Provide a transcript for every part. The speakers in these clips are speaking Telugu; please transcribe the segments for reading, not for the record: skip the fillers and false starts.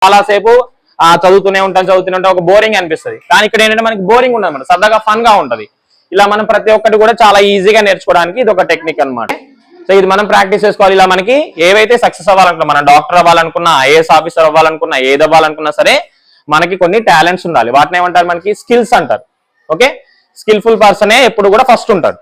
చాలాసేపు చదువుతూనే ఉంటాం ఒక బోరింగ్ అనిపిస్తుంది. కానీ ఇక్కడ ఏంటంటే మనకి బోరింగ్ ఉండదు అన్నమాట, సరదాగా ఫన్ గా ఉంటది. ఇలా మనం ప్రతి ఒక్కటి కూడా చాలా ఈజీగా నేర్చుకోవడానికి ఇది ఒక టెక్నిక్ అన్నమాట. సో ఇది మనం ప్రాక్టీస్ చేసుకోవాలి. ఇలా మనకి ఏవైతే సక్సెస్ అవ్వాలనుకున్నా, మనం డాక్టర్ అవ్వాలనుకున్నా, ఐఏఎస్ ఆఫీసర్ అవ్వాలనుకున్నా, ఏది అవ్వాలనుకున్నా సరే మనకి కొన్ని టాలెంట్స్ ఉండాలి. వాటిని ఏమంటారు, మనకి స్కిల్స్ అంటారు. ఓకే, స్కిల్ఫుల్ పర్సనే ఎప్పుడు కూడా ఫస్ట్ ఉంటాడు.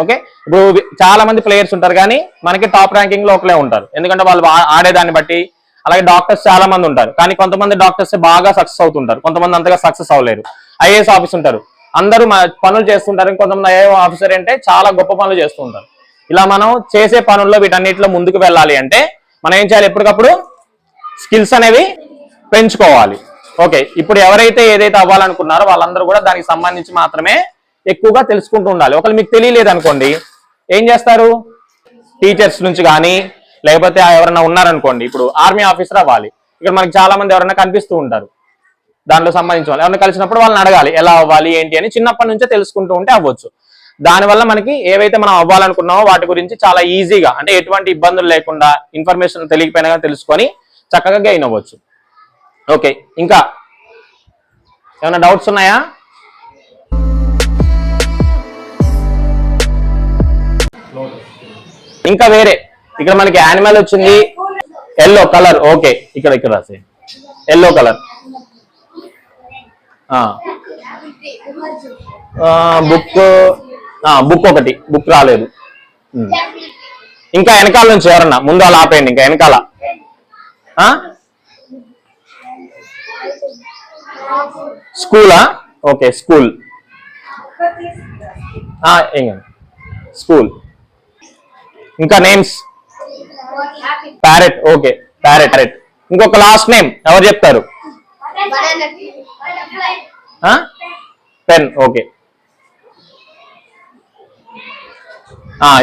ఓకే, ఇప్పుడు చాలా మంది ప్లేయర్స్ ఉంటారు కానీ మనకి టాప్ ర్యాంకింగ్ లో ఒకలే ఉంటారు, ఎందుకంటే వాళ్ళు ఆడేదాన్ని బట్టి. అలాగే డాక్టర్స్ చాలా మంది ఉంటారు, కానీ కొంతమంది డాక్టర్స్ బాగా సక్సెస్ అవుతుంటారు, కొంతమంది అంతగా సక్సెస్ అవ్వలేరు. ఐఏఎస్ ఆఫీస్ ఉంటారు, అందరూ పనులు చేస్తుంటారు, కొంతమంది ఐఏఎస్ ఆఫీసర్ అంటే చాలా గొప్ప పనులు చేస్తూ ఉంటారు. ఇలా మనం చేసే పనుల్లో వీటన్నిటిలో ముందుకు వెళ్ళాలి అంటే మనం ఏం చేయాలి, ఎప్పటికప్పుడు స్కిల్స్ అనేవి పెంచుకోవాలి. ఓకే, ఇప్పుడు ఎవరైతే ఏదైతే అవ్వాలనుకున్నారో వాళ్ళందరూ కూడా దానికి సంబంధించి మాత్రమే ఎక్కువగా తెలుసుకుంటూ ఉండాలి. ఒకవేళ మీకు తెలియలేదు అనుకోండి, ఏం చేస్తారు, టీచర్స్ నుంచి కానీ లేకపోతే ఎవరైనా ఉన్నారనుకోండి, ఇప్పుడు ఆర్మీ ఆఫీసర్ అవ్వాలి, ఇక్కడ మనకి చాలా మంది ఎవరైనా కనిపిస్తూ ఉంటారు, దాంట్లో సంబంధించిన వాళ్ళు ఎవరైనా కలిసినప్పుడు వాళ్ళని అడగాలి ఎలా అవ్వాలి ఏంటి అని. చిన్నప్పటి నుంచే తెలుసుకుంటూ ఉంటే అవ్వచ్చు. దానివల్ల మనకి ఏవైతే మనం అవ్వాలనుకున్నామో వాటి గురించి చాలా ఈజీగా, అంటే ఎటువంటి ఇబ్బందులు లేకుండా, ఇన్ఫర్మేషన్ తెలియకపోయినా తెలుసుకొని చక్కగా గెయిన్ అవ్వచ్చు. ఓకే, ఇంకా ఏమైనా డౌట్స్ ఉన్నాయా? ఇంకా వేరే ఇక్కడ మనకి యానిమల్ వచ్చింది, ఎల్లో కలర్. ఓకే, ఇక్కడ రాసే ఎల్లో కలర్. బుక్ ఒకటి, బుక్ రాలేదు. ఇంకా వెనకాల నుంచి ఎవరన్నా ముందు అలా ఆపేయండి. ఇంకా వెనకాల స్కూలా? Okay, school. స్కూల్. ఇంకా నేమ్స్, ప్యారెట్. Okay, parrot. ఇంకొక లాస్ట్ నేమ్ ఎవరు చెప్తారు? పెన్. ఓకే,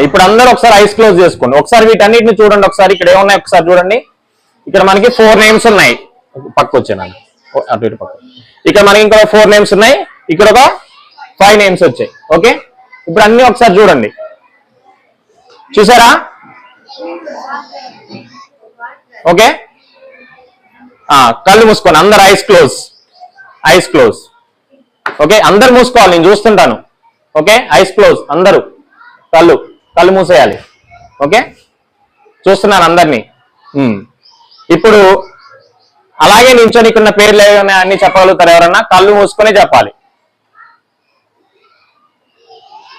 ఇప్పుడు అందరూ ఒకసారి ఐస్ క్లోజ్ చేసుకోండి. ఒకసారి వీటన్నిటిని చూడండి. ఒకసారి ఇక్కడ ఏమున్నాయి ఒకసారి చూడండి. ఇక్కడ మనకి 4 నేమ్స్ ఉన్నాయి. పక్క వచ్చానండి, అటు ఇటు పక్క. ఇక్కడ మనకి ఇంకా 4 నేమ్స్ ఉన్నాయి, ఇక్కడ ఒక 5 నేమ్స్ వచ్చాయి. ఓకే, ఇప్పుడు అన్ని ఒకసారి చూడండి. చూసారా? ఓకే, కళ్ళు మూసుకోండి అందరు. Eyes close. ఓకే, అందరు మూసుకోవాలి, నేను చూస్తుంటాను. ఓకే, ఐస్ క్లోజ్ అందరూ. కళ్ళు మూసేయాలి. ఓకే, చూస్తున్నాను అందరినీ. ఇప్పుడు అలాగే నించొని ఇక్కడ పేర్లు ఏమైనా అన్ని చెప్పగలుగుతారు ఎవరన్నా? కళ్ళు మూసుకొని చెప్పాలి.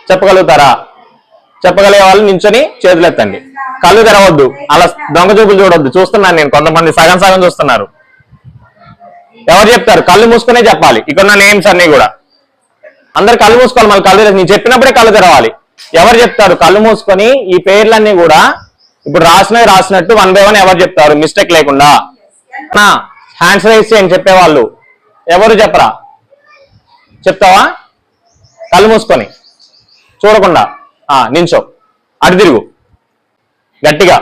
చెప్పగలుగుతారా? చెప్పగలిగే వాళ్ళు నించొని చేతులు ఎత్తండి. కళ్ళు తెరవద్దు, అలా దొంగ చూపులు చూడొద్దు. చూస్తున్నాను నేను, కొంతమంది సగం చూస్తున్నారు. ఎవరు చెప్తారు? కళ్ళు మూసుకునే చెప్పాలి. ఇక్కడ నేమ్స్ అన్ని కూడా అందరు కళ్ళు మూసుకోవాలి. మళ్ళీ కళ్ళు నేను చెప్పినప్పుడే కళ్ళు తెరవాలి. ఎవరు చెప్తారు? కళ్ళు మూసుకొని ఈ పేర్లన్నీ కూడా ఇప్పుడు రాసినట్టు 1 by 1 ఎవరు చెప్తారు మిస్టేక్ లేకుండా? హ్యాండ్స్ రైజ్ చేయండి చెప్పేవాళ్ళు. ఎవరు చెప్పరా? చెప్తావా? కళ్ళు మూసుకొని చూడకుండా నించో, అటు తిరుగు గట్టిగా.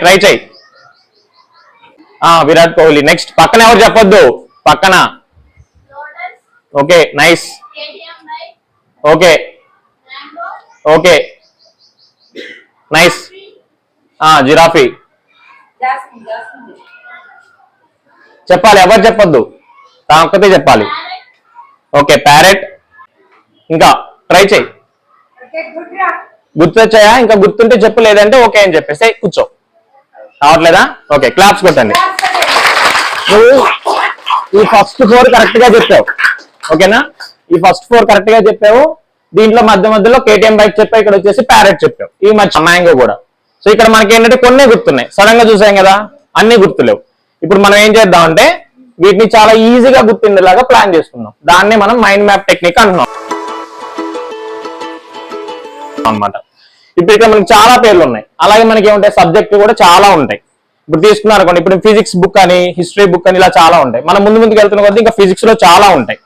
ట్రై చేయి. విరాట్ కోహ్లీ. నెక్స్ట్ పక్కన ఎవరు చెప్పొద్దు, పక్కన. Okay, nice. Okay nice. Giraffe చెప్పాలి, ఎవరు చెప్పొద్దు, తా ఒక్కతే చెప్పాలి. Okay, parrot. ఇంకా ట్రై చేయి. గుర్తొచ్చాయా? ఇంకా గుర్తుంటే చెప్పు, లేదంటే ఓకే అని చెప్పేసి కూర్చో. రావట్లేదా? ఓకే, క్లాప్స్ కొట్టండి. నువ్వు ఈ ఫస్ట్ 4 కరెక్ట్ గా చెప్పావు. ఓకేనా? ఈ ఫస్ట్ 4 కరెక్ట్ గా చెప్పావు. దీంట్లో మధ్యలో కేటీఎం బైక్ చెప్పావు, ఇక్కడ వచ్చేసి ప్యారెట్ చెప్పావు, ఈ మధ్య మ్యాంగో కూడా. సో ఇక్కడ మనకి ఏంటంటే కొన్ని గుర్తున్నాయి, సడన్ గా చూసాం కదా, అన్ని గుర్తులేవు. ఇప్పుడు మనం ఏం చేద్దామంటే వీటిని చాలా ఈజీగా గుర్తుండేలాగా ప్లాన్ చేసుకుందాం. దాన్నే మనం మైండ్ మ్యాప్ టెక్నిక్ అంటున్నాం అన్నమాట. ఇప్పుడు ఇక్కడ మనకి చాలా పేర్లు ఉన్నాయి. అలాగే మనకి ఏముంటాయి, సబ్జెక్ట్ కూడా చాలా ఉంటాయి. ఇప్పుడు తీసుకున్నారు అనుకోండి, ఇప్పుడు ఫిజిక్స్ బుక్ అని, హిస్టరీ బుక్ అని, ఇలా చాలా ఉంటాయి. మనం ముందుకు వెళ్తున్న కొద్దీ ఇంకా ఫిజిక్స్ లో చాలా ఉంటాయి.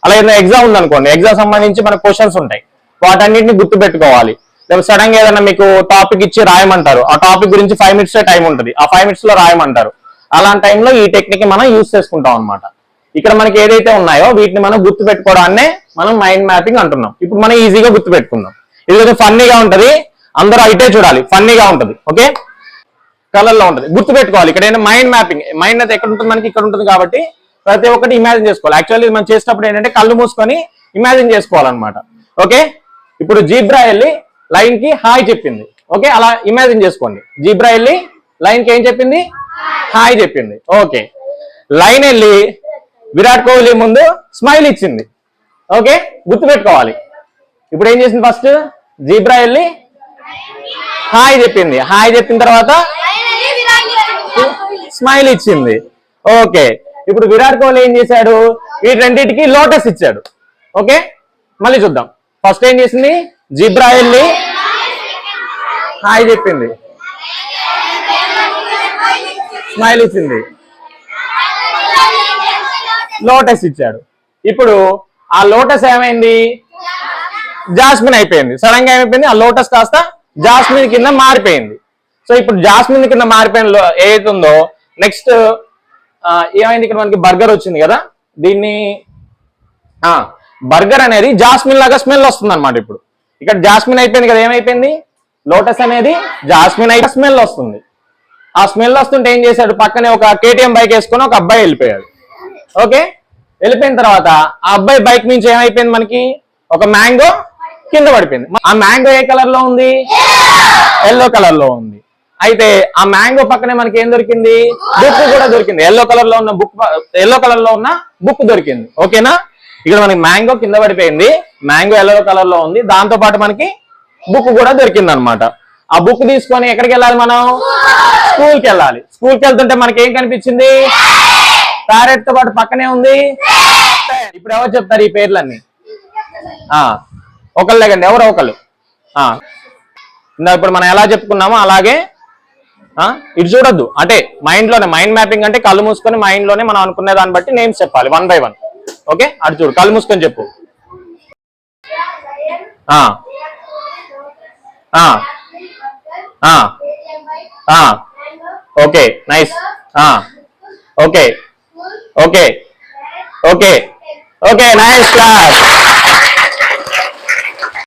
అలాగే ఎగ్జామ్ ఉందనుకోండి, ఎగ్జామ్ సంబంధించి మన క్వశ్చన్స్ ఉంటాయి, వాటన్నిటిని గుర్తు పెట్టుకోవాలి. లేకపోతే సడన్ గా ఏదైనా మీకు టాపిక్ ఇచ్చి రాయమంటారు, ఆ టాపిక్ గురించి 5 minutes టైం ఉంటుంది, ఆ 5 minutes లో రాయమంటారు. అలాంటి టైంలో ఈ టెక్నిక్ మనం యూజ్ చేసుకుంటాం అనమాట. ఇక్కడ మనకి ఏదైతే ఉన్నాయో వీటిని మనం గుర్తు పెట్టుకోవడాన్నే మనం మైండ్ మ్యాపింగ్ అంటున్నాం. ఇప్పుడు మనం ఈజీగా గుర్తు పెట్టుకుందాం. ఇది కొంచెం ఫన్నీగా ఉంటది, అందరూ ఇటే చూడాలి, ఫన్నీగా ఉంటుంది. ఓకే, కలర్ లో ఉంటుంది, గుర్తుపెట్టుకోవాలి. ఇక్కడ ఏంటంటే మైండ్ మ్యాపింగ్, మైండ్ అయితే ఎక్కడ ఉంటుంది మనకి, ఇక్కడ ఉంటుంది కాబట్టి ప్రతి ఒక్కటి ఇమాజిన్ చేసుకోవాలి. యాక్చువల్లీ మనం చేసేటప్పుడు ఏంటంటే కళ్ళు మూసుకొని ఇమాజిన్ చేసుకోవాలన్నమాట. ఓకే, ఇప్పుడు జీబ్రా వెళ్ళి లైన్ కి హాయ్ చెప్పింది. ఓకే, అలా ఇమాజిన్ చేసుకోండి. జీబ్రా వెళ్ళి లైన్ కి ఏం చెప్పింది? హాయ్ చెప్పింది. ఓకే, లైన్ వెళ్ళి విరాట్ కోహ్లీ ముందు స్మైల్ ఇచ్చింది. ఓకే, గుర్తుపెట్టుకోవాలి. ఇప్పుడు ఏం చేసింది? ఫస్ట్ జీబ్రా వెళ్ళి హాయ్ చెప్పింది. హాయ్ చెప్పిన తర్వాత స్మైల్ ఇచ్చింది. ఓకే, ఇప్పుడు విరాట్ కోహ్లీ ఏం చేశాడు? ఈ రెండింటికి లోటస్ ఇచ్చాడు. ఓకే, మళ్ళీ చూద్దాం. ఫస్ట్ ఏం చేసింది? జీబ్రా వెళ్ళి హాయ్ చెప్పింది, స్మైల్ ఇచ్చింది, లోటస్ ఇచ్చాడు. ఇప్పుడు ఆ లోటస్ ఏమైంది? జాస్మిన్ అయిపోయింది. సడన్ గా ఏమైపోయింది? ఆ లోటస్ కాస్త జాస్మిన్ కింద మారిపోయింది. సో ఇప్పుడు జాస్మిన్ కింద మారిపోయిన ఏదైతుందో నెక్స్ట్ ఏమైంది? ఇక్కడ మనకి బర్గర్ వచ్చింది కదా, దీన్ని బర్గర్ అనేది జాస్మిన్ లాగా స్మెల్ వస్తుంది అనమాట. ఇప్పుడు ఇక్కడ జాస్మిన్ అయిపోయింది కదా, ఏమైపోయింది? లోటస్ అనేది జాస్మిన్ అయితే స్మెల్ వస్తుంది. ఆ స్మెల్ వస్తుంటే ఏం చేశాడు? పక్కనే ఒక కేటీఎం బైక్ వేసుకొని ఒక అబ్బాయి వెళ్ళిపోయాడు. ఓకే, వెళ్ళిపోయిన తర్వాత ఆ అబ్బాయి బైక్ నుంచి ఏమైపోయింది? మనకి ఒక మ్యాంగో కింద పడిపోయింది. ఆ మ్యాంగో ఏ కలర్ లో ఉంది? ఎల్లో కలర్ లో ఉంది. అయితే ఆ మ్యాంగో పక్కనే మనకి ఏం దొరికింది? బుక్ కూడా దొరికింది. ఎల్లో కలర్ లో ఉన్న బుక్ దొరికింది. ఓకేనా, ఇక్కడ మనకి మ్యాంగో కింద పడిపోయింది, మ్యాంగో ఎల్లో కలర్ లో ఉంది, దాంతో పాటు మనకి బుక్ కూడా దొరికింది అనమాట. ఆ బుక్ తీసుకొని ఎక్కడికి వెళ్ళాలి? మనం స్కూల్కి వెళ్ళాలి. స్కూల్కి వెళ్తుంటే మనకి ఏం కనిపించింది? ప్యారెట్ తో పాటు పక్కనే ఉంది. ఇప్పుడు ఎవరు చెప్తారు ఈ పేర్లన్నీ? ఒకళ్ళు లేకండి, ఎవరో ఒకళ్ళు. ఇప్పుడు మనం ఎలా చెప్పుకున్నామో అలాగే ఇటు చూడొద్దు, అంటే మైండ్ మ్యాపింగ్ అంటే కళ్ళు మూసుకొని మైండ్ లోనే మనం అనుకునే దాన్ని బట్టి నేమ్స్ చెప్పాలి 1 by 1. ఓకే, అటు చూడు, కళ్ళు మూసుకొని చెప్పు. Okay, nice. Okay okay okay okay, nice class.